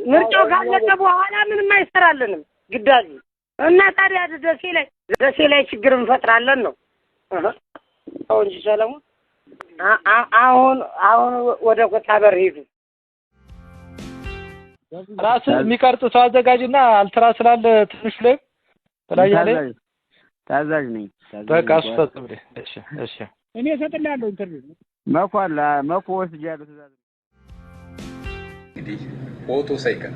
ምርጫው ካለቀ በኋላ ምንም አይሰራልንም ግዳጅ እና ታዲያ ደሴ ላይ ችግር እንፈጥራለን ነው አሁን ሰለሞን አሁን ወደ ኮታበር ሄዱ ራስ የሚቀርጥ ሰው አዘጋጅና አልትራ ስላለ ትንሽ ላይ ተላያለ ታዛዥ ነኝ በቃ አስተጥብሬ እሺ እኔ ሰጥላለሁ ኢንተርቪው መኮ ወስጃለሁ ተዛዝ እንግዲህ ፎቶ ሳይቀር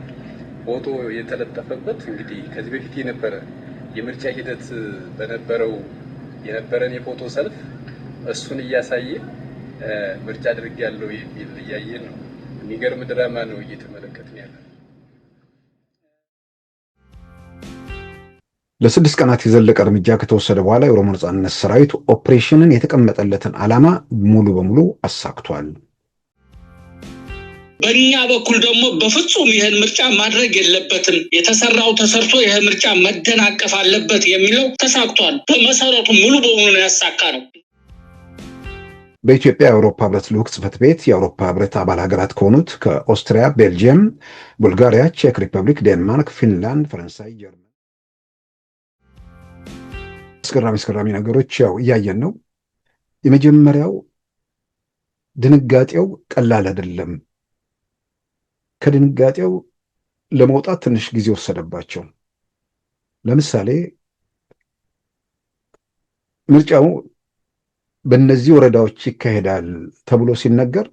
ፎቶ የተለጠፈበት እንግዲህ ከዚህ በፊት የነበረ የምርጫ ሂደት የነበረን የፎቶ ሰልፍ እሱን እያሳየ ምርጫ አድርጌያለሁ የሚል እያየን ነው። የሚገርም ድራማ ነው እየተመለከትን ያለው። ለ6 ቀናት የዘለቀ እርምጃ ከተወሰደ በኋላ የኦሮሞ ነጻነት ሰራዊት ኦፕሬሽንን የተቀመጠለትን ዓላማ ሙሉ በሙሉ አሳክቷል። በእኛ በኩል ደግሞ በፍጹም ይሄን ምርጫ ማድረግ የለበትም የተሰራው ተሰርቶ ይሄ ምርጫ መደናቀፍ አለበት የሚለው ተሳክቷል። በመሰረቱ ሙሉ በሙሉ ነው ያሳካነው። በኢትዮጵያ የአውሮፓ ህብረት ልዑክ ጽሕፈት ቤት የአውሮፓ ህብረት አባል ሀገራት ከሆኑት ከኦስትሪያ፣ ቤልጂየም፣ ቡልጋሪያ፣ ቼክ ሪፐብሊክ፣ ዴንማርክ፣ ፊንላንድ፣ ፈረንሳይ፣ ጀርመን አስገራሚ ነገሮች ያው እያየን ነው። የመጀመሪያው ድንጋጤው ቀላል አይደለም። ከድንጋጤው ለመውጣት ትንሽ ጊዜ ወሰደባቸው። ለምሳሌ ምርጫው በእነዚህ ወረዳዎች ይካሄዳል ተብሎ ሲነገር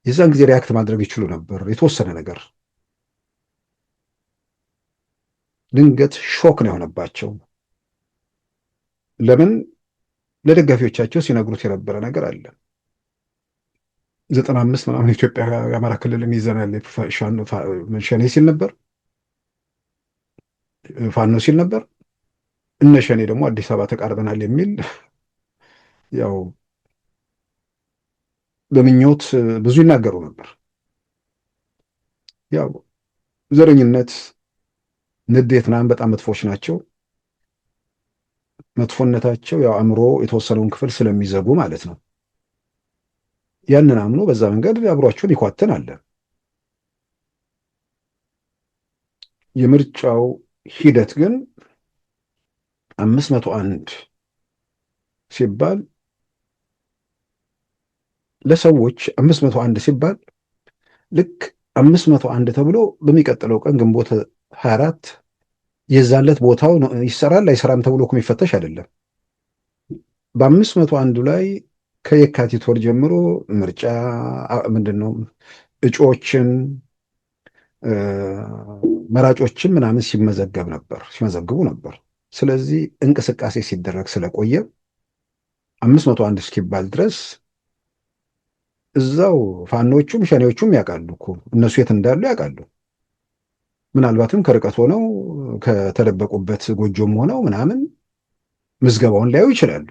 የዛን ጊዜ ሪያክት ማድረግ ይችሉ ነበር። የተወሰነ ነገር ድንገት ሾክ ነው የሆነባቸው። ለምን? ለደጋፊዎቻቸው ሲነግሩት የነበረ ነገር አለ። 95 ምናምን ኢትዮጵያ የአማራ ክልልን ይዘናል ሸኔ ሲል ነበር፣ ፋኖ ሲል ነበር። እነ ሸኔ ደግሞ አዲስ አበባ ተቃርበናል የሚል ያው በምኞት ብዙ ይናገሩ ነበር። ያው ዘረኝነት፣ ንዴት ምናምን በጣም መጥፎች ናቸው። መጥፎነታቸው ያው አእምሮ የተወሰነውን ክፍል ስለሚዘጉ ማለት ነው። ያንን አምኖ በዛ መንገድ አብሯቸውን ይኳተን አለ። የምርጫው ሂደት ግን 501 ሲባል ለሰዎች 501 ሲባል ልክ 501 ተብሎ በሚቀጥለው ቀን ግንቦት 24 የዛለት ቦታው ይሰራል አይሰራም ተብሎ እኮ የሚፈተሽ አይደለም። በ501 ላይ ከየካቲት ወር ጀምሮ ምርጫ ምንድነው እጩዎችን መራጮችን ምናምን ሲመዘግቡ ነበር። ስለዚህ እንቅስቃሴ ሲደረግ ስለቆየ 501 እስኪባል ድረስ እዛው ፋኖቹም ሸኔዎቹም ያውቃሉ እኮ እነሱ የት እንዳሉ ያውቃሉ። ምናልባትም ከርቀት ሆነው ከተደበቁበት ጎጆም ሆነው ምናምን ምዝገባውን ሊያዩ ይችላሉ።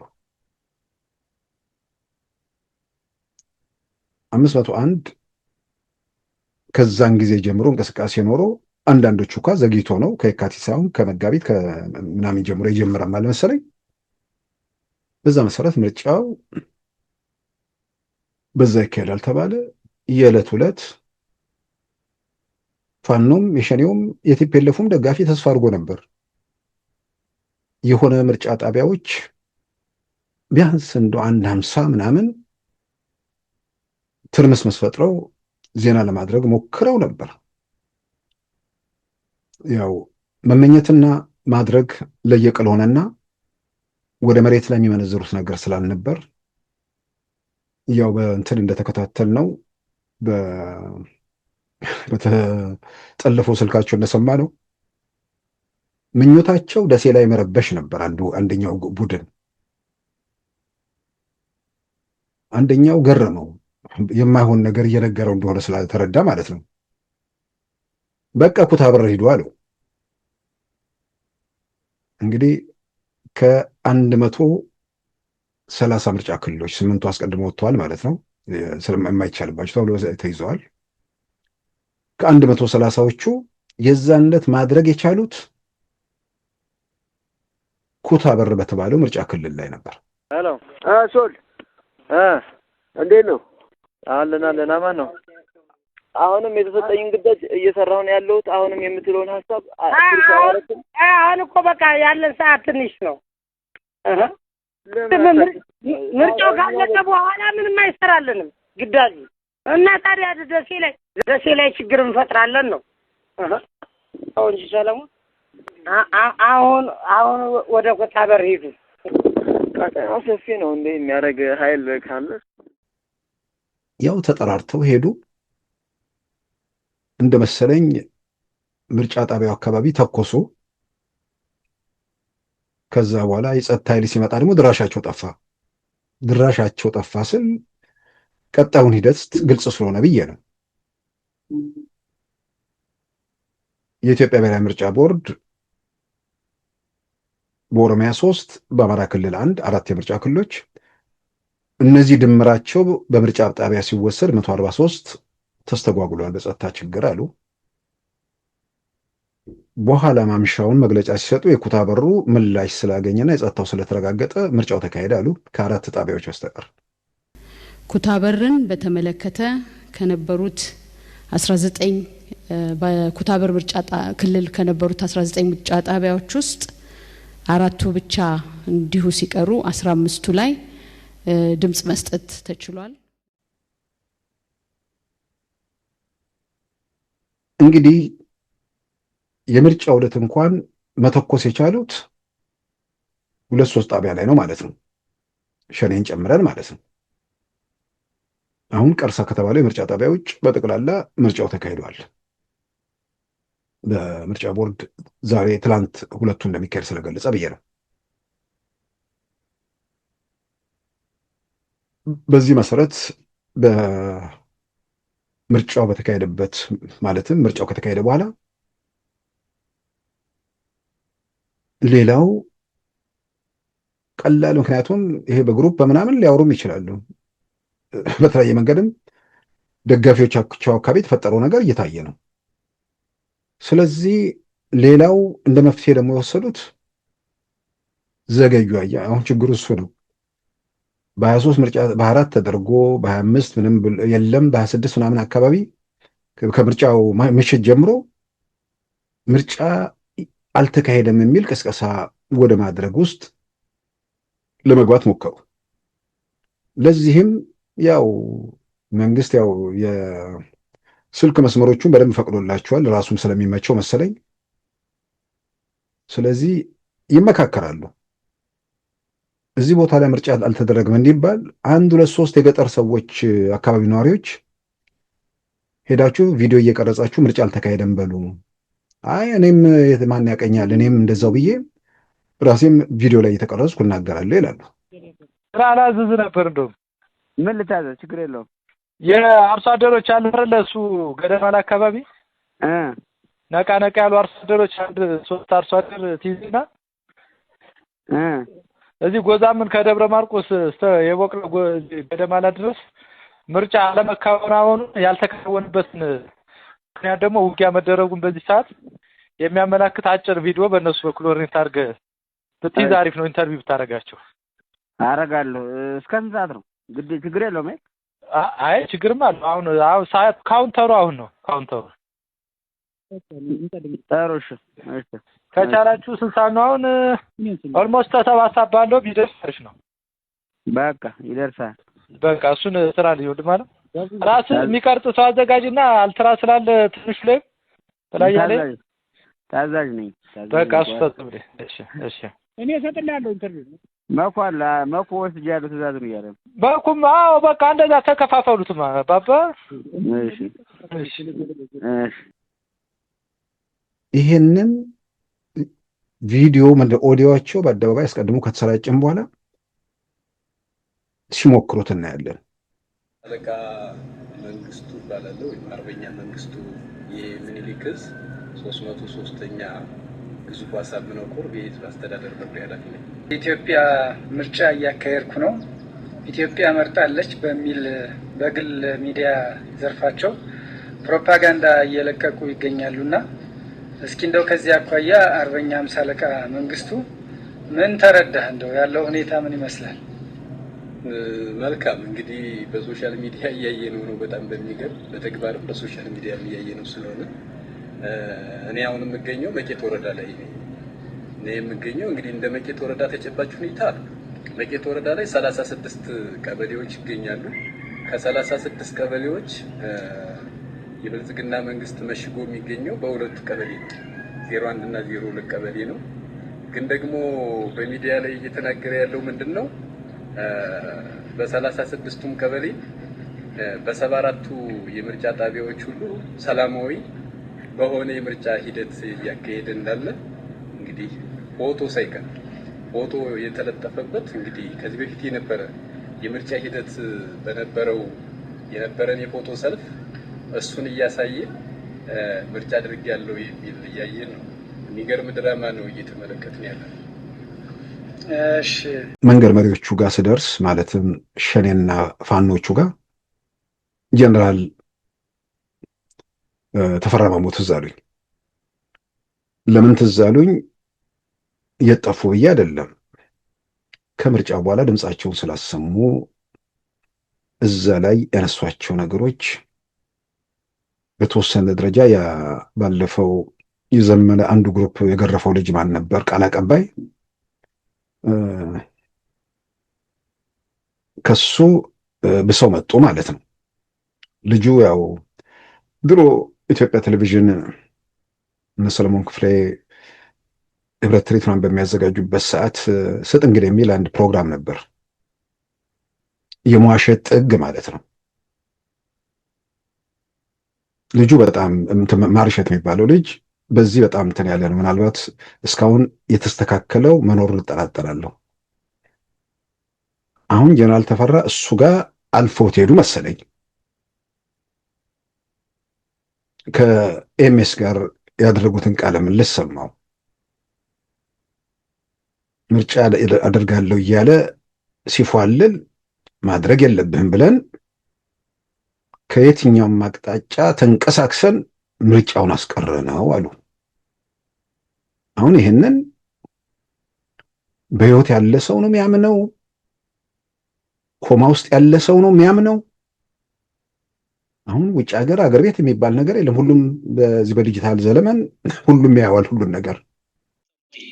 501 ከዛን ጊዜ ጀምሮ እንቅስቃሴ ኖሮ አንዳንዶቹ እንኳ ዘግይቶ ነው ከየካቲት ሳይሆን ከመጋቢት ከምናምን ጀምሮ ይጀምራል ማለት መሰለኝ። በዛ መሰረት ምርጫው በዛ ይካሄዳል ተባለ። የዕለት ዕለት ፋኖም የሸኔውም የቲፒኤልኤፉም ደጋፊ ተስፋ አድርጎ ነበር የሆነ ምርጫ ጣቢያዎች ቢያንስ እንደው 150 ምናምን ትርምስምስ ፈጥረው ዜና ለማድረግ ሞክረው ነበር። ያው መመኘትና ማድረግ ለየቅል ሆነና ወደ መሬት ላይ የሚመነዘሩት ነገር ስላልነበር ያው በእንትን እንደተከታተል ነው በተጠለፈው ስልካቸው እንደሰማ ነው ምኞታቸው ደሴ ላይ መረበሽ ነበር። አንደኛው ቡድን አንደኛው ገረመው የማይሆን ነገር እየነገረው እንደሆነ ስላልተረዳ ማለት ነው። በቃ ኩታበር ሂዱ አለው። እንግዲህ ከ130 ምርጫ ክልሎች 8ቱ አስቀድሞ ወጥተዋል ማለት ነው። ስለማይቻልባቸው ተብሎ ተይዘዋል። ከ130ዎቹ የዛን ዕለት ማድረግ የቻሉት ኩታበር በተባለው ምርጫ ክልል ላይ ነበር። ሄሎ ሶል እንዴት ነው? አለና ማን ነው? አሁንም የተሰጠኝን ግዳጅ እየሰራሁ ነው ያለሁት። አሁንም የምትለውን ሐሳብ አሁን እኮ በቃ ያለን ሰዓት ትንሽ ነው። ምርጫው ካለቀ በኋላ ምንም አይሰራልንም ግዳጅ እና ታዲያ ደሴ ላይ ችግር እንፈጥራለን ነው። አሁን እንጂ ሰለሞን አሁን ወደ ኩታበር ሄዱ። ቀጣው ሰፊ ነው እንዴ የሚያደርግ ኃይል ካለ ያው ተጠራርተው ሄዱ። እንደመሰለኝ ምርጫ ጣቢያው አካባቢ ተኮሱ። ከዛ በኋላ የጸጥታ ኃይል ሲመጣ ደግሞ ድራሻቸው ጠፋ ስል ቀጣዩን ሂደት ግልጽ ስለሆነ ብዬ ነው። የኢትዮጵያ ብሔራዊ ምርጫ ቦርድ በኦሮሚያ 3 በአማራ ክልል 4 የምርጫ ክልሎች እነዚህ ድምራቸው በምርጫ ጣቢያ ሲወሰድ 143 ተስተጓጉሏል በጸጥታ ችግር አሉ። በኋላ ማምሻውን መግለጫ ሲሰጡ የኩታበሩ ምላሽ ስላገኘና የጸጥታው ስለተረጋገጠ ምርጫው ተካሄደ አሉ ከ4 ጣቢያዎች በስተቀር። ኩታበርን በተመለከተ ከነበሩት 19 በኩታበር ምርጫ ክልል ከነበሩት 19 ምርጫ ጣቢያዎች ውስጥ 4ቱ ብቻ እንዲሁ ሲቀሩ 15ቱ ላይ ድምጽ መስጠት ተችሏል። እንግዲህ የምርጫው ዕለት እንኳን መተኮስ የቻሉት 2-3 ጣቢያ ላይ ነው ማለት ነው፣ ሸኔን ጨምረን ማለት ነው። አሁን ቀርሳ ከተባለው የምርጫ ጣቢያ ውጭ በጠቅላላ ምርጫው ተካሂዷል። በምርጫ ቦርድ ዛሬ ትላንት ሁለቱ እንደሚካሄድ ስለገለጸ ብዬ ነው። በዚህ መሰረት በምርጫው በተካሄደበት ማለትም ምርጫው ከተካሄደ በኋላ ሌላው ቀላል፣ ምክንያቱም ይሄ በግሩፕ በምናምን ሊያወሩም ይችላሉ። በተለያየ መንገድም ደጋፊዎቻቸው አካባቢ የተፈጠረው ነገር እየታየ ነው። ስለዚህ ሌላው እንደ መፍትሄ ደግሞ የወሰዱት ዘገዩ። አሁን ችግሩ እሱ ነው። በ23 ምርጫ በ4 ተደርጎ በ25 ምንም የለም በ26 ምናምን አካባቢ ከምርጫው ምሽት ጀምሮ ምርጫ አልተካሄደም የሚል ቅስቀሳ ወደ ማድረግ ውስጥ ለመግባት ሞከሩ። ለዚህም ያው መንግስት ያው የስልክ መስመሮቹን በደንብ ፈቅዶላቸዋል ራሱም ስለሚመቸው መሰለኝ። ስለዚህ ይመካከራሉ። እዚህ ቦታ ላይ ምርጫ አልተደረገም እንዲባል 1 2 3 የገጠር ሰዎች አካባቢ ነዋሪዎች ሄዳችሁ ቪዲዮ እየቀረጻችሁ ምርጫ አልተካሄደም በሉ። አይ እኔም ማን ያቀኛል እኔም እንደዛው ብዬ ራሴም ቪዲዮ ላይ እየተቀረጽኩ እናገራለሁ ይላሉ። አላዝዝ ነበር እንደው ምን ልታዘዝ? ችግር የለውም። የአርሶ አደሮች አሉ አይደል? እሱ ገደማላ አካባቢ ነቃ ያሉ አርሶ አደሮች 3 አርሶ አደር ትይዝና እዚህ ጎዛምን ከደብረ ማርቆስ እስከ የቦቅለ ገደማላ ድረስ ምርጫ አለመከናወኑ ያልተከናወነበትን ምክንያት ደግሞ ውጊያ መደረጉን በዚህ ሰዓት የሚያመላክት አጭር ቪዲዮ በእነሱ በኩል ኦሪንት አድርገህ ብትይዝ አሪፍ ነው። ኢንተርቪው ብታረጋቸው አረጋለሁ። እስከ ስንት ሰዓት ነው? ግድ ችግር የለውም። አይ ችግርም አለ። አሁን ሰዓት ካውንተሩ አሁን ነው ካውንተሩ። ጠሩሽ ከቻላችሁ 60 ነው። አሁን ኦልሞስት ተሰባሳብ ባለው ቢደርስ ነው። በቃ ይደርሳል። በቃ እሱን ስራ ሊወድ ማለት ራስ የሚቀርጥ ሰው አዘጋጅና አልትራ ስላለ ትንሽ ላይ ተላያለ ታዛዥ ነኝ። በቃ እሱ ፈጽምልኝ። እሺ እኔ እሰጥልሃለሁ ኢንተርቪው። መኮ ወስጃለሁ ትእዛዝ ነው ያለው። በኩም አዎ በቃ እንደዛ ተከፋፈሉትማ ባባ። እሺ ይሄንን ቪዲዮ ኦዲዮዋቸው በአደባባይ አስቀድሞ ከተሰራጨም በኋላ ሲሞክሩት እናያለን። አለቃ መንግስቱ ይባላል ወይ አርበኛ መንግስቱ የምኒልክ ዕዝ 303ኛ ግዙፍ አሳምነው ኮር የህዝብ አስተዳደር መምሪያ ኃላፊ ነኝ። ኢትዮጵያ ምርጫ እያካሄድኩ ነው፣ ኢትዮጵያ መርጣለች በሚል በግል ሚዲያ ዘርፋቸው ፕሮፓጋንዳ እየለቀቁ ይገኛሉና እስኪ እንደው ከዚህ አኳያ አርበኛ 50 አለቃ መንግስቱ ምን ተረዳህ? እንደው ያለው ሁኔታ ምን ይመስላል? መልካም እንግዲህ በሶሻል ሚዲያ እያየነው ነው። በጣም በሚገርም በተግባርም በሶሻል ሚዲያ እያየነው ስለሆነ እኔ አሁን የምገኘው መቄት ወረዳ ላይ ነኝ። እኔ የምገኘው እንግዲህ እንደ መቄት ወረዳ ተጨባጭ ሁኔታ መቄት ወረዳ ላይ 36 ቀበሌዎች ይገኛሉ። ከ36 ቀበሌዎች የብልጽግና መንግስት መሽጎ የሚገኘው በሁለቱ ቀበሌ ነው። 01 እና 02 ቀበሌ ነው። ግን ደግሞ በሚዲያ ላይ እየተናገረ ያለው ምንድነው? በ36ቱም ቀበሌ በ74ቱ የምርጫ ጣቢያዎች ሁሉ ሰላማዊ በሆነ የምርጫ ሂደት እያካሄደ እንዳለ እንግዲህ ፎቶ ሳይቀር ፎቶ የተለጠፈበት እንግዲህ ከዚህ በፊት የነበረ የምርጫ ሂደት የነበረን የፎቶ ሰልፍ እሱን እያሳየ ምርጫ አድርጌያለሁ የሚል እያየን ነው። የሚገርም ድራማ ነው እየተመለከትን ያለው። እሺ መንገድ መሪዎቹ ጋር ስደርስ ማለትም ሸኔና ፋኖቹ ጋር ጀነራል ተፈራ ማሞ ትዝ አሉኝ። ለምን ትዝ አሉኝ? የጠፉ ብዬ አይደለም። ከምርጫ በኋላ ድምጻቸውን ስላሰሙ እዛ ላይ ያነሷቸው ነገሮች በተወሰነ ደረጃ ባለፈው የዘመነ አንዱ ግሩፕ የገረፈው ልጅ ማን ነበር? ቃል አቀባይ ከሱ ብሰው መጡ ማለት ነው። ልጁ ያው ድሮ ኢትዮጵያ ቴሌቪዥን እነ ሰለሞን ክፍሌ ህብረት ትርኢቱን በሚያዘጋጁበት ሰዓት ስጥ እንግዲህ የሚል አንድ ፕሮግራም ነበር። የመዋሸት ጥግ ማለት ነው። ልጁ በጣም ማርሸት የሚባለው ልጅ በዚህ በጣም እንትን ያለ ነው። ምናልባት እስካሁን የተስተካከለው መኖሩን እጠራጠራለሁ። አሁን ጀነራል ተፈራ እሱ ጋር አልፎት ሄዱ መሰለኝ። ከኤምኤስ ጋር ያደረጉትን ቃለ ምልልስ ሰማው። ምርጫ አደርጋለሁ እያለ ሲፏልል ማድረግ የለብህም ብለን ከየትኛውም አቅጣጫ ተንቀሳቅሰን ምርጫውን አስቀረነው አሉ። አሁን ይሄንን በህይወት ያለ ሰው ነው የሚያምነው? ኮማ ውስጥ ያለ ሰው ነው የሚያምነው? አሁን ውጭ ሀገር አገር ቤት የሚባል ነገር የለም። ሁሉም በዚህ በዲጂታል ዘመን ሁሉም ያየዋል ሁሉን ነገር።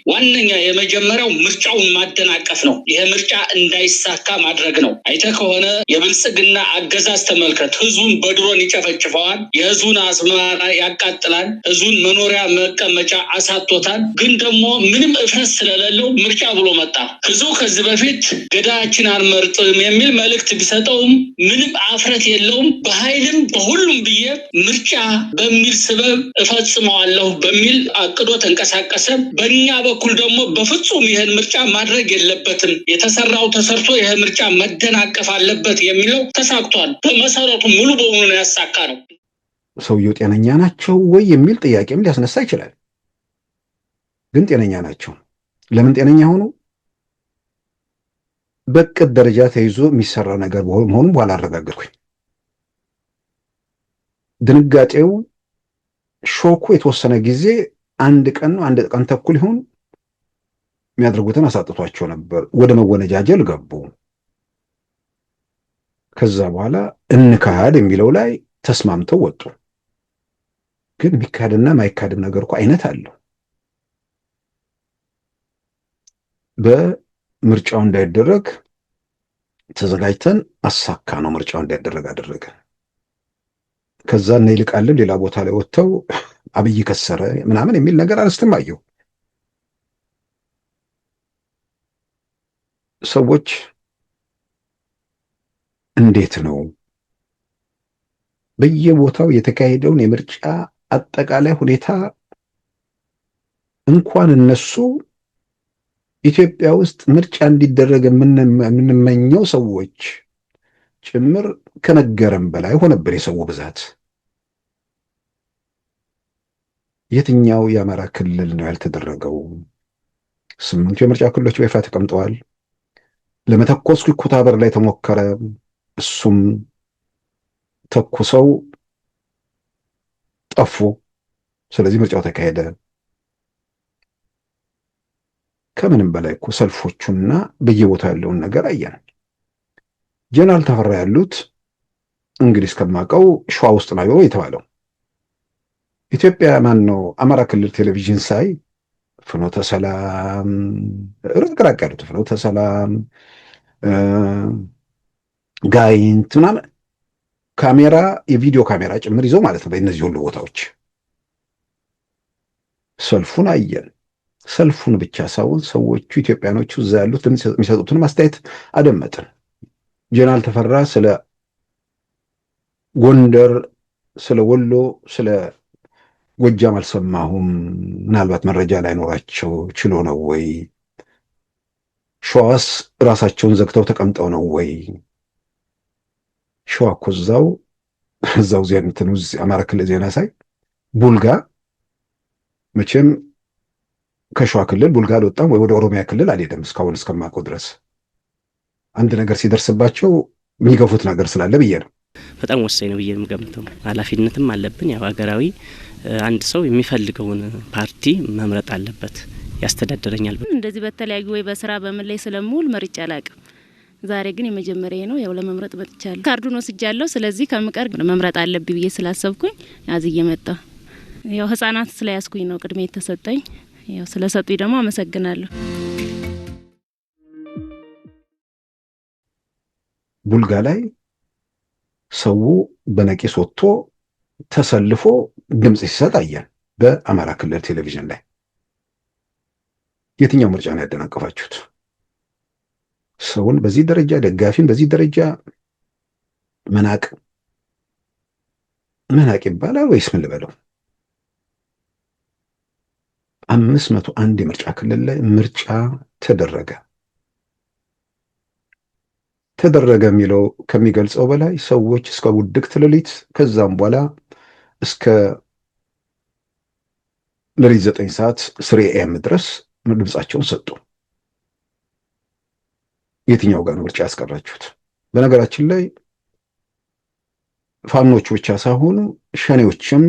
ዋነኛ የመጀመሪያው ምርጫውን ማደናቀፍ ነው። ይሄ ምርጫ እንዳይሳካ ማድረግ ነው። አይተህ ከሆነ የብልጽግና አገዛዝ ተመልከት። ህዝቡን በድሮን ይጨፈጭፈዋል። የህዝቡን አስመራ ያቃጥላል። ህዝቡን መኖሪያ መቀመጫ አሳቶታል። ግን ደግሞ ምንም እፍረት ስለሌለው ምርጫ ብሎ መጣ። ህዝቡ ከዚህ በፊት ገዳያችን አንመርጥም የሚል መልእክት ቢሰጠውም ምንም አፍረት የለውም። በኃይልም በሁሉም ብዬ ምርጫ በሚል ስበብ እፈጽመዋለሁ በሚል አቅዶ ተንቀሳቀሰ። በእኛ በኩል ደግሞ በፍጹም ይህን ምርጫ ማድረግ የለበትም፣ የተሰራው ተሰርቶ ይህ ምርጫ መደናቀፍ አለበት የሚለው ተሳክቷል። በመሰረቱ ሙሉ በሙሉ ነው ያሳካ ነው። ሰውየው ጤነኛ ናቸው ወይ የሚል ጥያቄም ሊያስነሳ ይችላል። ግን ጤነኛ ናቸው። ለምን ጤነኛ ሆኑ? በቅድ ደረጃ ተይዞ የሚሰራ ነገር መሆኑን በኋላ አረጋገጥኩኝ። ድንጋጤው ሾኩ የተወሰነ ጊዜ አንድ ቀን ነው አንድ ቀን ተኩል ይሆን የሚያደርጉትን አሳጥቷቸው ነበር። ወደ መወነጃጀል ገቡ። ከዛ በኋላ እንካድ የሚለው ላይ ተስማምተው ወጡ። ግን የሚካድና ማይካድም ነገር እኮ አይነት አለው። በምርጫው እንዳይደረግ ተዘጋጅተን አሳካ ነው ምርጫው እንዳይደረግ አደረገ። ከዛ እና ይልቃልን ሌላ ቦታ ላይ ወጥተው አብይ ከሰረ ምናምን የሚል ነገር አነስተማየው። ሰዎች እንዴት ነው በየቦታው የተካሄደውን የምርጫ አጠቃላይ ሁኔታ እንኳን እነሱ ኢትዮጵያ ውስጥ ምርጫ እንዲደረግ የምንመኘው ሰዎች ጭምር ከነገረም በላይ ሆነብን የሰው ብዛት። የትኛው የአማራ ክልል ነው ያልተደረገው? 8 የምርጫ ክልሎች በይፋ ተቀምጠዋል። ለመተኮስ ኩታበር ላይ ተሞከረ። እሱም ተኩሰው ጠፉ። ስለዚህ ምርጫው ተካሄደ። ከምንም በላይ እኮ ሰልፎቹና በየቦታው ያለውን ነገር አየን። ጀነራል ተፈራ ያሉት እንግዲህ እስከማውቀው ሸዋ ውስጥ ነው የተባለው። ኢትዮጵያ ነው አማራ ክልል ቴሌቪዥን ሳይ ፍኖተ ሰላም ርቅራቅ ያሉት ፍኖተ ሰላም ጋይንት ምናምን ካሜራ የቪዲዮ ካሜራ ጭምር ይዘው ማለት ነው። በእነዚህ ሁሉ ቦታዎች ሰልፉን አየን። ሰልፉን ብቻ ሳይሆን ሰዎቹ ኢትዮጵያኖቹ እዛ ያሉት የሚሰጡትን ማስተያየት አደመጥን። ጀነራል ተፈራ ስለ ጎንደር፣ ስለ ወሎ፣ ስለ ጎጃም አልሰማሁም። ምናልባት መረጃ ላይኖራቸው ችሎ ነው ወይ? ሸዋስ ራሳቸውን ዘግተው ተቀምጠው ነው ወይ? ሸዋ እኮ እዛው አማራ ክልል ዜና ሳይ ቡልጋ መቼም ከሸዋ ክልል ቡልጋ አልወጣም ወይ ወደ ኦሮሚያ ክልል አልሄደም እስካሁን እስከማውቀው ድረስ። አንድ ነገር ሲደርስባቸው የሚገፉት ነገር ስላለ ብዬ ነው። በጣም ወሳኝ ነው ብዬ የምገምተው። ኃላፊነትም አለብን። ያው ሀገራዊ አንድ ሰው የሚፈልገውን ፓርቲ መምረጥ አለበት። ያስተዳድረኛል እንደዚህ በተለያዩ ወይ በስራ በምን ላይ ስለምውል መርጬ አላውቅም። ዛሬ ግን የመጀመሪያ ነው። ያው ለመምረጥ መጥቻለሁ። ካርዱን ወስጃለሁ። ስለዚህ ከምቀር መምረጥ አለብኝ ብዬ ስላሰብኩኝ አዝዬ መጣሁ። ያው ህፃናት ስለያዝኩኝ ነው ቅድሜ የተሰጠኝ። ያው ስለሰጡኝ ደግሞ አመሰግናለሁ። ቡልጋ ላይ ሰው በነቂስ ወጥቶ ተሰልፎ ድምጽ ሲሰጥ አየን በአማራ ክልል ቴሌቪዥን ላይ። የትኛው ምርጫ ነው ያደናቀፋችሁት? ሰውን በዚህ ደረጃ ደጋፊን በዚህ ደረጃ መናቅ ይባላል ወይስ ምን ልበለው? 501 የምርጫ ክልል ላይ ምርጫ ተደረገ የሚለው ከሚገልጸው በላይ ሰዎች እስከ ውድቅት ሌሊት ከዛም በኋላ እስከ ሌሊት 9 ሰዓት 3 AM ድረስ ድምጻቸውን ሰጡ። የትኛው ጋር ነው ምርጫ ያስቀራችሁት? በነገራችን ላይ ፋኖቹ ብቻ ሳይሆኑ ሸኔዎችም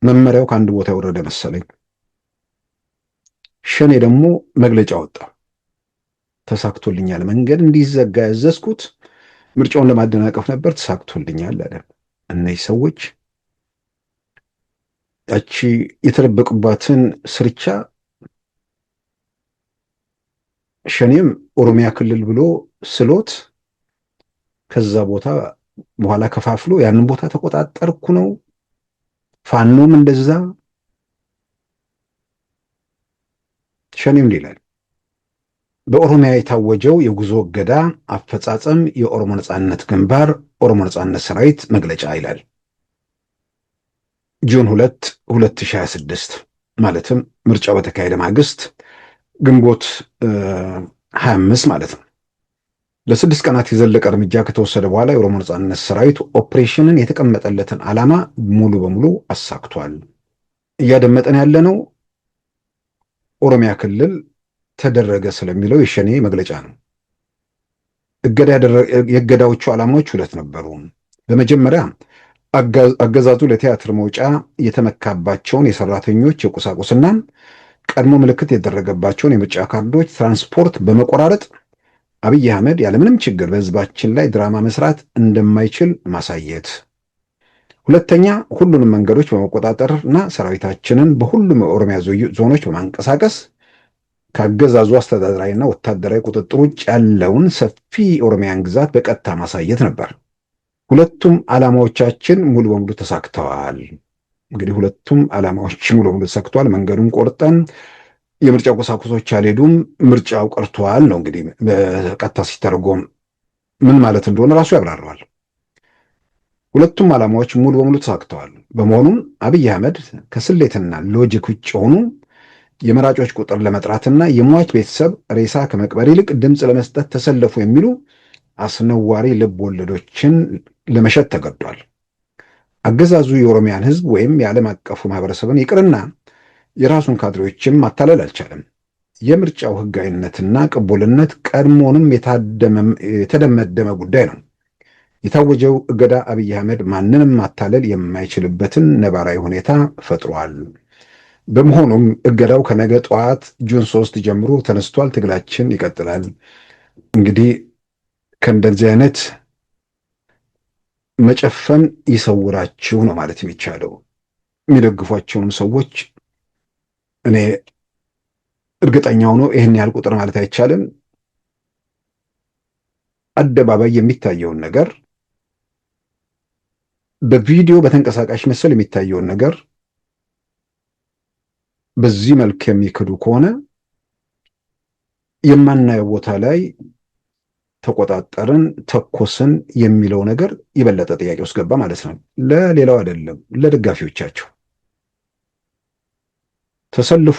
መመሪያው ከአንድ ቦታ የወረደ መሰለኝ። ሸኔ ደግሞ መግለጫ ወጣ። ተሳክቶልኛል፣ መንገድ እንዲዘጋ ያዘዝኩት ምርጫውን ለማደናቀፍ ነበር፣ ተሳክቶልኛል አለ። እነዚህ ሰዎች ያቺ የተደበቁባትን ስርቻ ሸኔም ኦሮሚያ ክልል ብሎ ስሎት ከዛ ቦታ በኋላ ከፋፍሎ ያንን ቦታ ተቆጣጠርኩ ነው። ፋኖም እንደዛ ሸኔም ይላል። በኦሮሚያ የታወጀው የጉዞ እገዳ አፈጻጸም የኦሮሞ ነጻነት ግንባር ኦሮሞ ነጻነት ሰራዊት መግለጫ ይላል። ጁን 2 2026 ማለትም ምርጫው በተካሄደ ማግስት ግንቦት 25 ማለት ነው። ለ6 ቀናት የዘለቀ እርምጃ ከተወሰደ በኋላ የኦሮሞ ነጻነት ሰራዊት ኦፕሬሽንን የተቀመጠለትን ዓላማ ሙሉ በሙሉ አሳክቷል። እያደመጠን ያለነው ኦሮሚያ ክልል ተደረገ ስለሚለው የሸኔ መግለጫ ነው። የእገዳዎቹ ዓላማዎች 2 ነበሩ። በመጀመሪያ አገዛዙ ለቲያትር መውጫ የተመካባቸውን የሰራተኞች የቁሳቁስና ቀድሞ ምልክት የተደረገባቸውን የምርጫ ካርዶች ትራንስፖርት በመቆራረጥ አብይ አህመድ ያለምንም ችግር በህዝባችን ላይ ድራማ መስራት እንደማይችል ማሳየት። ሁለተኛ ሁሉንም መንገዶች በመቆጣጠርና ሰራዊታችንን በሁሉም የኦሮሚያ ዞኖች በማንቀሳቀስ ከአገዛዙ አስተዳደራዊና ወታደራዊ ቁጥጥር ውጭ ያለውን ሰፊ የኦሮሚያን ግዛት በቀጥታ ማሳየት ነበር። ሁለቱም ዓላማዎቻችን ሙሉ በሙሉ ተሳክተዋል። እንግዲህ ሁለቱም ዓላማዎች ሙሉ በሙሉ ተሳክተዋል። መንገዱን ቆርጠን የምርጫ ቁሳቁሶች አልሄዱም፣ ምርጫው ቀርቷል ነው። እንግዲህ በቀጥታ ሲተረጎም ምን ማለት እንደሆነ ራሱ ያብራራዋል። ሁለቱም ዓላማዎች ሙሉ በሙሉ ተሳክተዋል። በመሆኑም አብይ አህመድ ከስሌትና ሎጂክ ውጭ የሆኑ የመራጮች ቁጥር ለመጥራትና የሟች ቤተሰብ ሬሳ ከመቅበር ይልቅ ድምፅ ለመስጠት ተሰለፉ የሚሉ አስነዋሪ ልብ ወለዶችን ለመሸጥ ተገዷል። አገዛዙ የኦሮሚያን ህዝብ ወይም የዓለም አቀፉ ማህበረሰብን ይቅርና የራሱን ካድሬዎችም ማታለል አልቻለም። የምርጫው ህጋዊነትና ቅቡልነት ቀድሞንም የተደመደመ ጉዳይ ነው። የታወጀው እገዳ አብይ አህመድ ማንንም ማታለል የማይችልበትን ነባራዊ ሁኔታ ፈጥሯል። በመሆኑም እገዳው ከነገ ጠዋት ጁን 3 ጀምሮ ተነስቷል። ትግላችን ይቀጥላል። እንግዲህ ከእንደዚህ አይነት መጨፈን ይሰውራችሁ ነው ማለት የሚቻለው። የሚደግፏቸውንም ሰዎች እኔ እርግጠኛው ነው ይህን ያህል ቁጥር ማለት አይቻልም። አደባባይ የሚታየውን ነገር በቪዲዮ በተንቀሳቃሽ ምስል የሚታየውን ነገር በዚህ መልክ የሚክዱ ከሆነ የማናየው ቦታ ላይ ተቆጣጠርን ተኮስን የሚለው ነገር የበለጠ ጥያቄ ውስጥ ገባ ማለት ነው። ለሌላው አይደለም፣ ለደጋፊዎቻቸው ተሰልፎ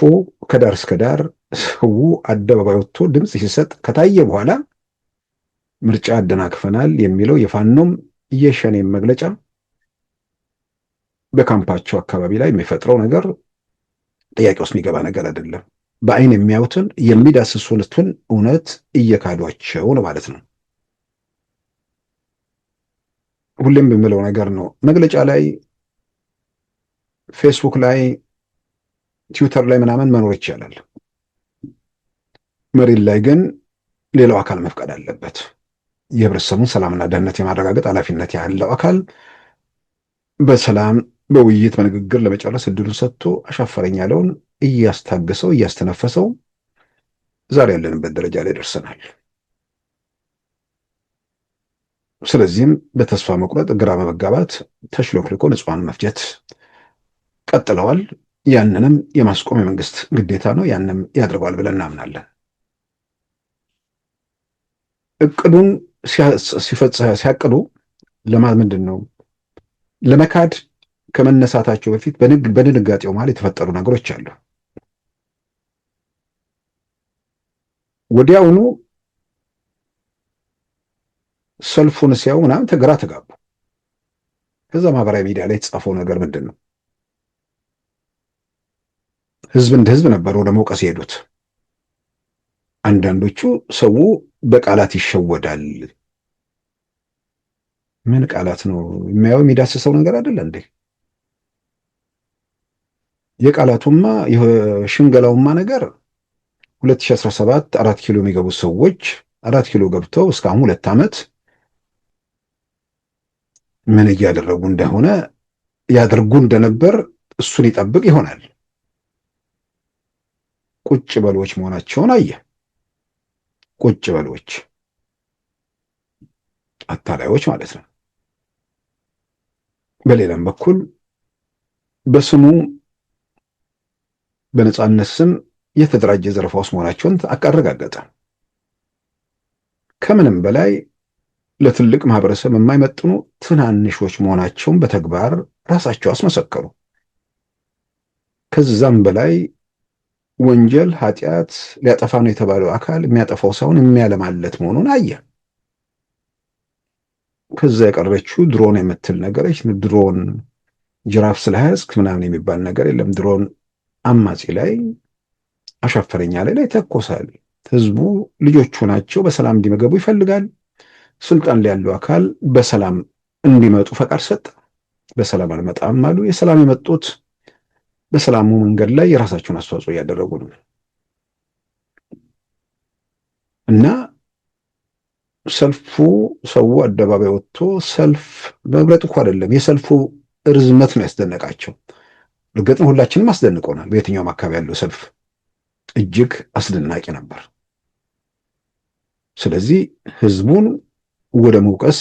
ከዳር እስከ ዳር ሰው አደባባይ ወጥቶ ድምፅ ሲሰጥ ከታየ በኋላ ምርጫ አደናቅፈናል የሚለው የፋኖም የሸኔም መግለጫ በካምፓቸው አካባቢ ላይ የሚፈጥረው ነገር ጥያቄ ውስጥ የሚገባ ነገር አይደለም። በአይን የሚያዩትን የሚዳስሱትን እውነት እየካዷቸው ነው ማለት ነው። ሁሌም የምለው ነገር ነው። መግለጫ ላይ፣ ፌስቡክ ላይ፣ ትዊተር ላይ ምናምን መኖር ይቻላል። መሬት ላይ ግን ሌላው አካል መፍቀድ አለበት። የህብረተሰቡን ሰላምና ደህንነት የማረጋገጥ ኃላፊነት ያለው አካል በሰላም በውይይት በንግግር ለመጨረስ እድሉን ሰጥቶ አሻፈረኝ ያለውን እያስታገሰው እያስተነፈሰው ዛሬ ያለንበት ደረጃ ላይ ደርሰናል። ስለዚህም በተስፋ መቁረጥ ግራ በመጋባት ተሽሎክልኮ ንጹሃን መፍጀት ቀጥለዋል። ያንንም የማስቆም የመንግስት ግዴታ ነው። ያንንም ያድርገዋል ብለን እናምናለን። እቅዱን ሲያቅዱ ምንድን ነው ለመካድ ከመነሳታቸው በፊት በድንጋጤው መሃል የተፈጠሩ ነገሮች አሉ። ወዲያውኑ ሰልፉን ሲያዩ ምናምን ግራ ተጋቡ። ከዛ ማህበራዊ ሚዲያ ላይ የተጻፈው ነገር ምንድን ነው? ህዝብ እንደ ህዝብ ነበር ወደ መውቀስ የሄዱት። አንዳንዶቹ ሰው በቃላት ይሸወዳል። ምን ቃላት ነው የሚያየው? የሚዳስሰው ነገር አይደለ እንዴ? የቃላቱማ የሽንገላውማ ነገር 2017 4 ኪሎ የሚገቡ ሰዎች 4 ኪሎ ገብተው እስካሁን 2 ዓመት ምን እያደረጉ እንደሆነ ያደርጉ እንደነበር እሱን ይጠብቅ ይሆናል። ቁጭ በሎች መሆናቸውን አየ። ቁጭ በሎች አታላዮች ማለት ነው። በሌላም በኩል በስሙ በነጻነት ስም የተደራጀ ዘረፋ ውስጥ መሆናቸውን አረጋገጠ። ከምንም በላይ ለትልቅ ማህበረሰብ የማይመጥኑ ትናንሾች መሆናቸውን በተግባር ራሳቸው አስመሰከሩ። ከዛም በላይ ወንጀል፣ ኃጢአት ሊያጠፋ ነው የተባለው አካል የሚያጠፋው ሳይሆን የሚያለማለት መሆኑን አየ። ከዛ የቀረችው ድሮን የምትል ነገረች። ድሮን ጅራፍ ስለያዝክ ምናምን የሚባል ነገር የለም። ድሮን አማጺ ላይ አሻፈረኛ ላይ ተኮሳል። ህዝቡ ልጆቹ ናቸው፣ በሰላም እንዲመገቡ ይፈልጋል። ስልጣን ላይ ያለው አካል በሰላም እንዲመጡ ፈቃድ ሰጠ። በሰላም አልመጣም አሉ። የሰላም የመጡት በሰላሙ መንገድ ላይ የራሳቸውን አስተዋጽኦ እያደረጉ ነው እና ሰልፉ ሰው አደባባይ ወጥቶ ሰልፍ መብለጥ እኮ አይደለም፣ የሰልፉ ርዝመት ነው ያስደነቃቸው። እርግጥ ነው ሁላችንም አስደንቆናል። በየትኛውም አካባቢ ያለው ሰልፍ እጅግ አስደናቂ ነበር። ስለዚህ ህዝቡን ወደ መውቀስ፣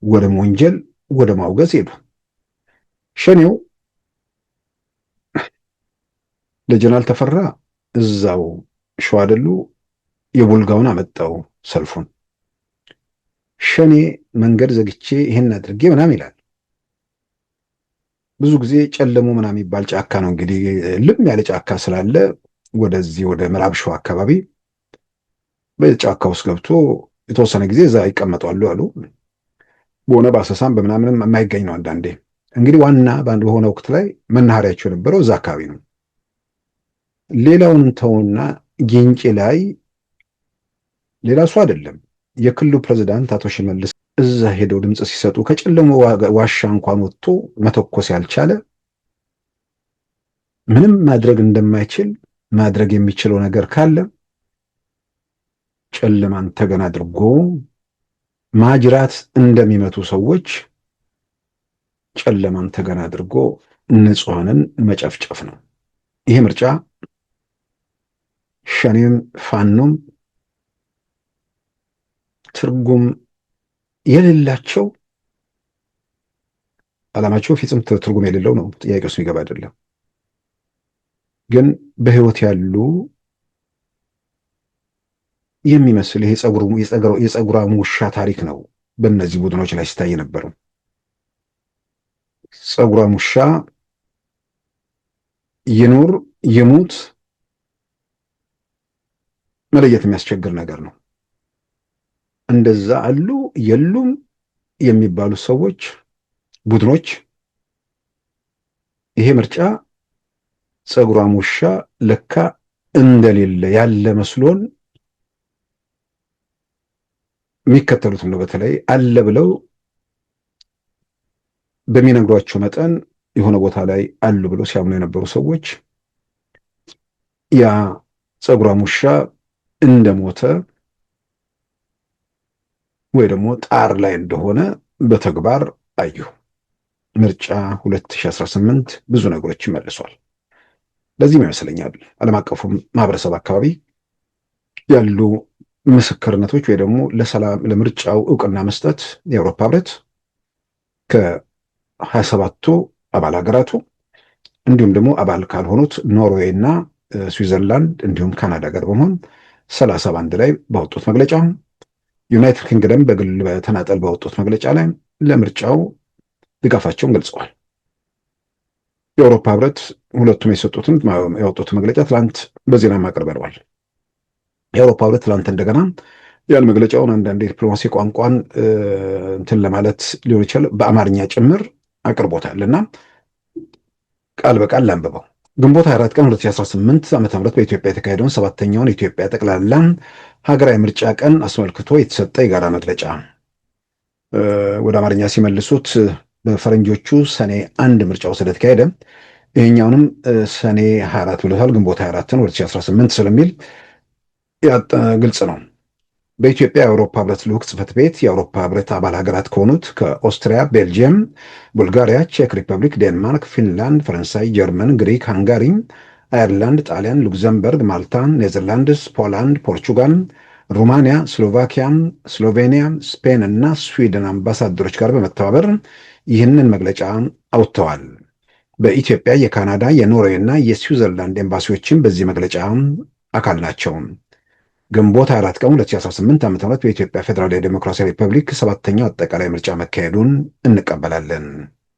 ወደ ወንጀል፣ ወደ ማውገዝ ሄዱ። ሸኔው ለጀነራል ተፈራ እዛው ሸዋ አይደሉ የቡልጋውን አመጣው ሰልፉን። ሸኔ መንገድ ዘግቼ ይሄን አድርጌ ምናምን ይላል። ብዙ ጊዜ ጨለሞ ምናምን የሚባል ጫካ ነው እንግዲህ ልም ያለ ጫካ ስላለ ወደዚህ ወደ ምዕራብ ሸዋ አካባቢ በጫካ ውስጥ ገብቶ የተወሰነ ጊዜ እዛ ይቀመጣሉ አሉ። በሆነ ባሰሳም በምናምንም የማይገኝ ነው። አንዳንዴ እንግዲህ ዋና በሆነ ወቅት ላይ መናኸሪያቸው የነበረው እዛ አካባቢ ነው። ሌላውን ተውና ጊንጪ ላይ ሌላ እሱ አይደለም የክልሉ ፕሬዝዳንት አቶ ሽመልስ እዛ ሄደው ድምፅ ሲሰጡ ከጨለሞ ዋሻ እንኳን ወጥቶ መተኮስ ያልቻለ ምንም ማድረግ እንደማይችል ማድረግ የሚችለው ነገር ካለ ጨለማን ተገን አድርጎ ማጅራት እንደሚመቱ ሰዎች ጨለማን ተገን አድርጎ ንጹሐንን መጨፍጨፍ ነው። ይሄ ምርጫ ሸኔም ፋኖም ትርጉም የሌላቸው ዓላማቸው ፍጹም ትርጉም የሌለው ነው። ጥያቄ ውስጥ የሚገባ አይደለም። ግን በህይወት ያሉ የሚመስል ይሄ የጸጉራም ውሻ ታሪክ ነው በእነዚህ ቡድኖች ላይ ሲታይ የነበረው። ጸጉራም ውሻ ይኑር ይሙት መለየት የሚያስቸግር ነገር ነው። እንደዛ አሉ የሉም የሚባሉ ሰዎች ቡድኖች ይሄ ምርጫ ጸጉራም ውሻ ለካ እንደሌለ ያለ መስሎን የሚከተሉትም ነው። በተለይ አለ ብለው በሚነግሯቸው መጠን የሆነ ቦታ ላይ አሉ ብለው ሲያምኑ የነበሩ ሰዎች ያ ጸጉራም ውሻ እንደሞተ ወይ ደግሞ ጣር ላይ እንደሆነ በተግባር አዩ። ምርጫ 2018 ብዙ ነገሮች ይመልሷል። ለዚህም ይመስለኛል ዓለም አቀፉ ማህበረሰብ አካባቢ ያሉ ምስክርነቶች ወይ ደግሞ ለሰላም ለምርጫው እውቅና መስጠት የአውሮፓ ህብረት ከ27ቱ አባል ሀገራቱ እንዲሁም ደግሞ አባል ካልሆኑት ኖርዌይ እና ስዊዘርላንድ እንዲሁም ካናዳ ጋር በመሆን 31 ላይ ባወጡት መግለጫ ዩናይትድ ኪንግደም በግል በተናጠል ባወጡት መግለጫ ላይ ለምርጫው ድጋፋቸውን ገልጸዋል። የአውሮፓ ህብረት ሁለቱም ያወጡት መግለጫ ትላንት በዜና ማቅረበዋል። የአውሮፓ ህብረት ትላንት እንደገና ያን መግለጫውን አንዳንድ የዲፕሎማሲ ቋንቋን እንትን ለማለት ሊሆን ይችላል በአማርኛ ጭምር አቅርቦታል እና ቃል በቃል ላንብበው። ግንቦት 24 ቀን 2018 ዓ.ም በኢትዮጵያ የተካሄደውን 7ኛውን የኢትዮጵያ ጠቅላላ ሀገራዊ ምርጫ ቀን አስመልክቶ የተሰጠ የጋራ መግለጫ ወደ አማርኛ ሲመልሱት በፈረንጆቹ ሰኔ 1 ምርጫው ስለተካሄደ ይሄኛውንም ሰኔ 24 ብለዋል። ግንቦት 24 2018 ስለሚል ግልጽ ነው። በኢትዮጵያ የአውሮፓ ህብረት ልዑክ ጽሕፈት ቤት የአውሮፓ ህብረት አባል ሀገራት ከሆኑት ከኦስትሪያ፣ ቤልጅየም፣ ቡልጋሪያ፣ ቼክ ሪፐብሊክ፣ ዴንማርክ፣ ፊንላንድ፣ ፈረንሳይ፣ ጀርመን፣ ግሪክ፣ ሃንጋሪ፣ አየርላንድ፣ ጣሊያን፣ ሉክዘምበርግ፣ ማልታ፣ ኔዘርላንድስ፣ ፖላንድ፣ ፖርቹጋል፣ ሩማንያ፣ ስሎቫኪያ፣ ስሎቬኒያ፣ ስፔን እና ስዊድን አምባሳደሮች ጋር በመተባበር ይህንን መግለጫ አውጥተዋል። በኢትዮጵያ የካናዳ፣ የኖርዌይ እና የስዊዘርላንድ ኤምባሲዎችም በዚህ መግለጫ አካል ናቸው። ግንቦት 4 ቀን 2018 ዓ.ም በኢትዮጵያ ፌዴራላዊ ዴሞክራሲያዊ ሪፐብሊክ 7ኛው አጠቃላይ ምርጫ መካሄዱን እንቀበላለን።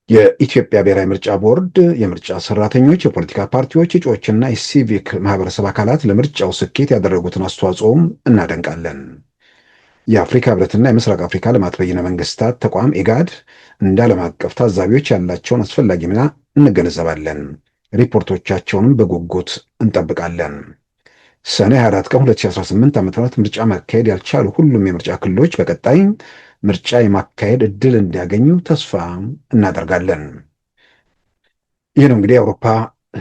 የኢትዮጵያ ብሔራዊ ምርጫ ቦርድ የምርጫ ሰራተኞች፣ የፖለቲካ ፓርቲዎች፣ እጩዎችና የሲቪክ ማህበረሰብ አካላት ለምርጫው ስኬት ያደረጉትን አስተዋጽኦም እናደንቃለን። የአፍሪካ ህብረትና የምስራቅ አፍሪካ ልማት በይነ መንግስታት ተቋም ኢጋድ እንደ ዓለም አቀፍ ታዛቢዎች ያላቸውን አስፈላጊ ሚና እንገነዘባለን። ሪፖርቶቻቸውንም በጉጉት እንጠብቃለን። ሰኔ 24 ቀን 2018 ዓ.ም ምርጫ ማካሄድ ያልቻሉ ሁሉም የምርጫ ክልሎች በቀጣይ ምርጫ የማካሄድ እድል እንዲያገኙ ተስፋ እናደርጋለን። ይህ ነው እንግዲህ የአውሮፓ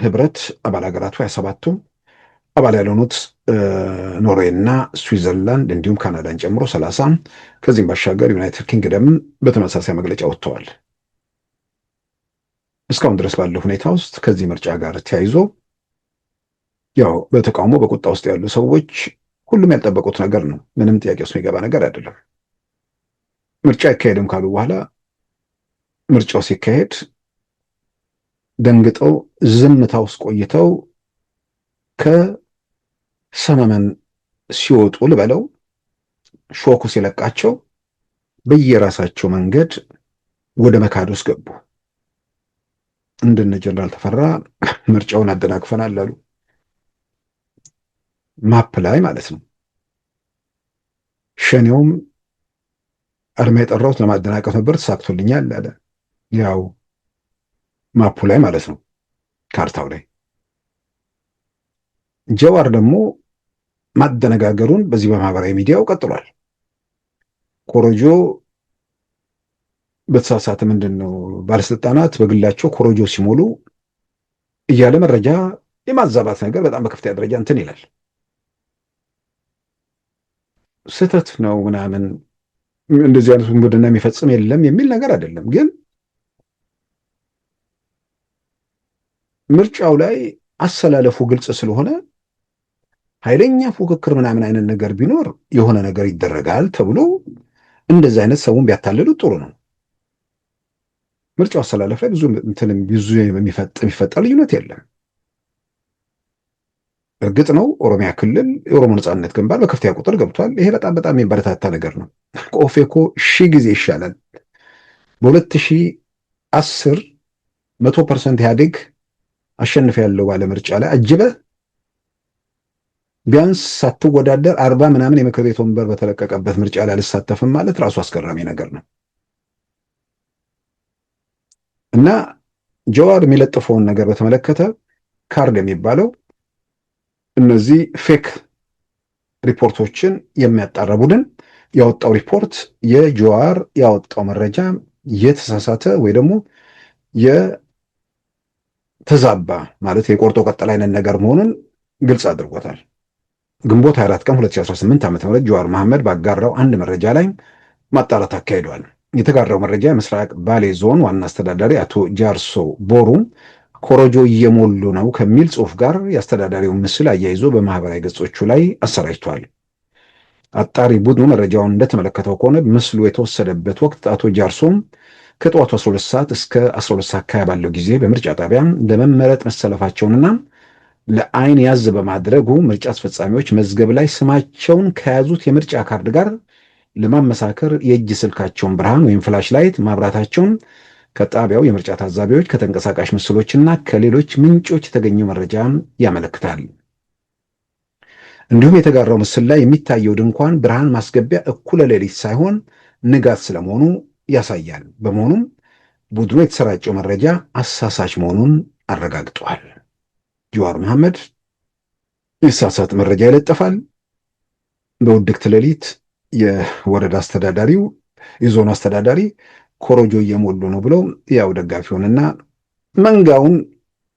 ህብረት አባል ሀገራቱ 27ቱ አባል ያልሆኑት ኖርዌይ እና ስዊዘርላንድ እንዲሁም ካናዳን ጨምሮ 30 ከዚህም ባሻገር ዩናይትድ ኪንግደም በተመሳሳይ መግለጫ ወጥተዋል። እስካሁን ድረስ ባለው ሁኔታ ውስጥ ከዚህ ምርጫ ጋር ተያይዞ ያው በተቃውሞ በቁጣ ውስጥ ያሉ ሰዎች ሁሉም ያልጠበቁት ነገር ነው። ምንም ጥያቄ ውስጥ የሚገባ ነገር አይደለም። ምርጫ አይካሄድም ካሉ በኋላ ምርጫው ሲካሄድ ደንግጠው ዝምታ ውስጥ ቆይተው ከሰመመን ሲወጡ ልበለው ሾኩ ሲለቃቸው በየራሳቸው መንገድ ወደ መካድ ውስጥ ገቡ። እንደነ ጀነራል ተፈራ ምርጫውን አደናቅፈናል አሉ። ማፕ ላይ ማለት ነው። ሸኔውም አርማ የጠራሁት ለማደናቀፍ ነበር ተሳክቶልኛል አለ። ያው ማፑ ላይ ማለት ነው፣ ካርታው ላይ። ጀዋር ደግሞ ማደነጋገሩን በዚህ በማህበራዊ ሚዲያው ቀጥሏል። ኮሮጆ በተሳሳተ ምንድን ነው ባለስልጣናት በግላቸው ኮሮጆ ሲሞሉ እያለ መረጃ የማዛባት ነገር በጣም በከፍተኛ ደረጃ እንትን ይላል። ስህተት ነው ምናምን እንደዚህ አይነት ውንብድና የሚፈጽም የለም የሚል ነገር አይደለም። ግን ምርጫው ላይ አሰላለፉ ግልጽ ስለሆነ ኃይለኛ ፉክክር ምናምን አይነት ነገር ቢኖር የሆነ ነገር ይደረጋል ተብሎ እንደዚህ አይነት ሰውን ቢያታልሉ ጥሩ ነው። ምርጫው አሰላለፍ ላይ ብዙ የሚፈጠር ልዩነት የለም። እርግጥ ነው ኦሮሚያ ክልል የኦሮሞ ነጻነት ግንባር በከፍተኛ ቁጥር ገብቷል። ይሄ በጣም የሚበረታታ ነገር ነው። ኦፌኮ 1000 ጊዜ ይሻላል። በ2010 100% ኢህአዴግ አሸንፍ ያለው ባለ ምርጫ ላይ አጅበ ቢያንስ ሳትወዳደር 40 ምናምን የምክር ቤት ወንበር በተለቀቀበት ምርጫ ላይ አልሳተፍም ማለት ራሱ አስገራሚ ነገር ነው። እና ጀዋር የሚለጥፈውን ነገር በተመለከተ ካርድ የሚባለው እነዚህ ፌክ ሪፖርቶችን የሚያጣራ ቡድን ያወጣው ሪፖርት የጀዋር ያወጣው መረጃ የተሳሳተ ወይ ደግሞ የተዛባ ማለት የቆርጦ ቀጠል አይነት ነገር መሆኑን ግልጽ አድርጎታል። ግንቦት 24 ቀን 2018 ዓ.ም ጀዋር መሐመድ ባጋራው አንድ መረጃ ላይ ማጣራት አካሂዷል። የተጋራው መረጃ የምስራቅ ባሌ ዞን ዋና አስተዳዳሪ አቶ ጃርሶ ቦሩ ኮሮጆ እየሞሉ ነው ከሚል ጽሑፍ ጋር የአስተዳዳሪውን ምስል አያይዞ በማህበራዊ ገጾቹ ላይ አሰራጭቷል። አጣሪ ቡድኑ መረጃውን እንደተመለከተው ከሆነ ምስሉ የተወሰደበት ወቅት አቶ ጃርሶም ከጠዋቱ 12 ሰዓት እስከ 12 ሰዓት አካባቢ ባለው ጊዜ በምርጫ ጣቢያ ለመመረጥ መሰለፋቸውንና ለአይን ያዝ በማድረጉ ምርጫ አስፈጻሚዎች መዝገብ ላይ ስማቸውን ከያዙት የምርጫ ካርድ ጋር ለማመሳከር የእጅ ስልካቸውን ብርሃን ወይም ፍላሽ ላይት ማብራታቸውን ከጣቢያው የምርጫ ታዛቢዎች ከተንቀሳቃሽ ምስሎችና ከሌሎች ምንጮች የተገኘው መረጃ ያመለክታል። እንዲሁም የተጋራው ምስል ላይ የሚታየው ድንኳን ብርሃን ማስገቢያ እኩለ ሌሊት ሳይሆን ንጋት ስለመሆኑ ያሳያል። በመሆኑም ቡድኑ የተሰራጨው መረጃ አሳሳች መሆኑን አረጋግጧል። ጀዋር መሐመድ የተሳሳተ መረጃ ይለጥፋል። በውድቅት ሌሊት የወረዳ አስተዳዳሪው የዞኑ አስተዳዳሪ ኮሮጆ እየሞሉ ነው ብለው ያው ደጋፊውንና መንጋውን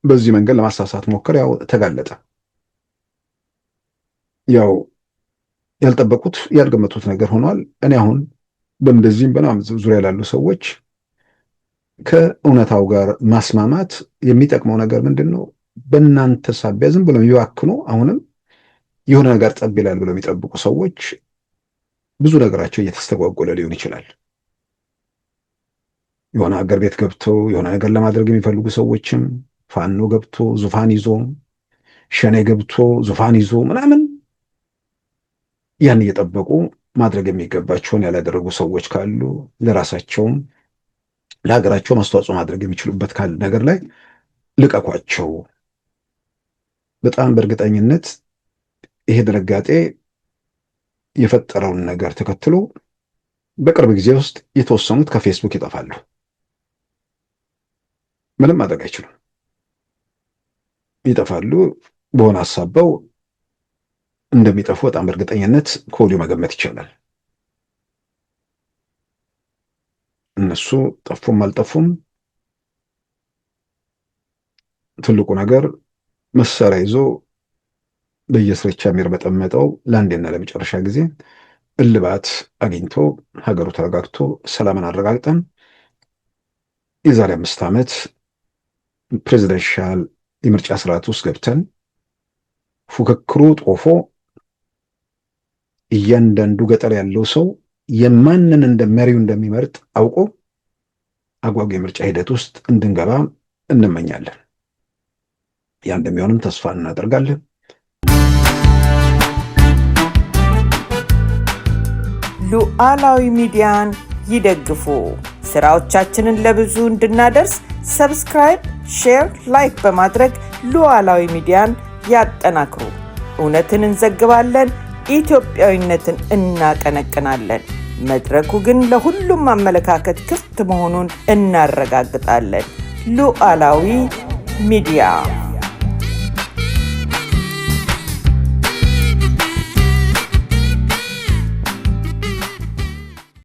በዚህ መንገድ ለማሳሳት ሞከር። ያው ተጋለጠ። ያው ያልጠበቁት ያልገመቱት ነገር ሆኗል። እኔ አሁን በእንደዚህም በናም ዙሪያ ላሉ ሰዎች ከእውነታው ጋር ማስማማት የሚጠቅመው ነገር ምንድን ነው? በእናንተ ሳቢያ ዝም ብለው ይዋክኑ አሁንም የሆነ ነገር ጠብ ይላል ብለው የሚጠብቁ ሰዎች ብዙ ነገራቸው እየተስተጓጎለ ሊሆን ይችላል። የሆነ አገር ቤት ገብተው የሆነ ነገር ለማድረግ የሚፈልጉ ሰዎችም ፋኖ ገብቶ ዙፋን ይዞ ሸኔ ገብቶ ዙፋን ይዞ ምናምን ያን እየጠበቁ ማድረግ የሚገባቸውን ያላደረጉ ሰዎች ካሉ ለራሳቸውም ለሀገራቸው አስተዋጽኦ ማድረግ የሚችሉበት ካለ ነገር ላይ ልቀቋቸው። በጣም በእርግጠኝነት ይሄ ድንጋጤ የፈጠረውን ነገር ተከትሎ በቅርብ ጊዜ ውስጥ የተወሰኑት ከፌስቡክ ይጠፋሉ። ምንም ማድረግ አይችሉም፣ ይጠፋሉ። በሆነ ሀሳበው እንደሚጠፉ በጣም በእርግጠኝነት ከወዲሁ መገመት ይቻላል። እነሱ ጠፉም አልጠፉም ትልቁ ነገር መሳሪያ ይዞ በየስርቻ የሚርመጠመጠው ለአንዴና ለመጨረሻ ጊዜ እልባት አግኝቶ ሀገሩ ተረጋግቶ ሰላምን አረጋግጠን የዛሬ 5 ዓመት ፕሬዚደንሻል የምርጫ ስርዓት ውስጥ ገብተን ፉክክሩ ጦፎ እያንዳንዱ ገጠር ያለው ሰው የማንን እንደመሪው እንደሚመርጥ አውቆ አጓጊ የምርጫ ሂደት ውስጥ እንድንገባ እንመኛለን። ያ እንደሚሆንም ተስፋ እናደርጋለን። ሉዓላዊ ሚዲያን ይደግፉ። ስራዎቻችንን ለብዙ እንድናደርስ ሰብስክራይብ፣ ሼር፣ ላይክ በማድረግ ሉዓላዊ ሚዲያን ያጠናክሩ። እውነትን እንዘግባለን፣ ኢትዮጵያዊነትን እናቀነቅናለን። መድረኩ ግን ለሁሉም አመለካከት ክፍት መሆኑን እናረጋግጣለን። ሉዓላዊ ሚዲያ